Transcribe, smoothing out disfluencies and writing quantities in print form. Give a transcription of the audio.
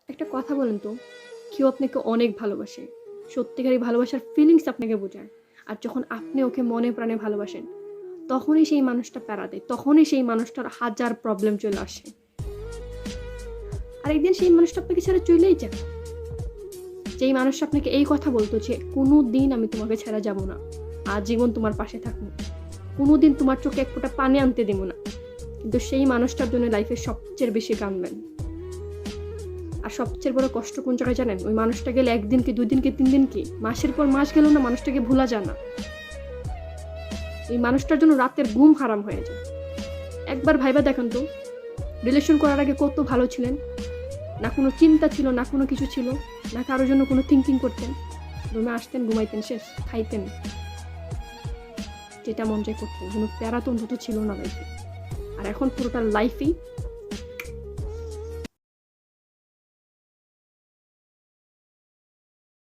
একটা কথা বলেন তো, কেউ আপনাকে অনেক ভালোবাসে। সত্যিকারের ভালোবাসার ফিলিংস আপনাকে বোঝায়। আর যখন আপনি ওকে মনে প্রাণে ভালোবাসেন, তখনই সেই মানুষটা প্যারা দেয়। তখনই সেই মানুষটার হাজার প্রবলেম চলে আসে। আর একদিন সেই মানুষটা আপনাকে ছেড়ে চলেই যায়। যেই মানুষটা আপনাকে এই কথা বলতো যে, "কোনোদিন আমি তোমাকে ছাড়া যাব না। আজীবন তোমার পাশে থাকবো। কোনোদিন তোমার চোখে এক ফোঁটা পানি আনতে দিব না।" কিন্তু সেই মানুষটার জন্য লাইফে সবচেয়ে বেশি কাঁদবেন। আর সবচেয়ে বড় কষ্ট কোন জায়গায় জানেন? ওই মানুষটা গেলে ১ দিন কি ২ দিন কি ৩ দিন কি মাসের পর মাস গেলেও না মানুষটাকে ভোলা যায় না। এই মানুষটার জন্য রাতের ঘুম হারাম হয়ে যায়। একবার ভাইবা দেখেন তো, রিলেশন করার আগে কত ভালো ছিলেন। না কোনো চিন্তা ছিল, না কোনো কিছু ছিল, না কারো জন্য কোনো থিংকিং করতেন। রুমে আসতেন, ঘুমাইতেন, শেষ। খাইতেন। যেটা মন চায় করতেন। কোনো প্যারা তো অন্তত ছিল না লাইফে। আর এখন পুরোটা লাইফই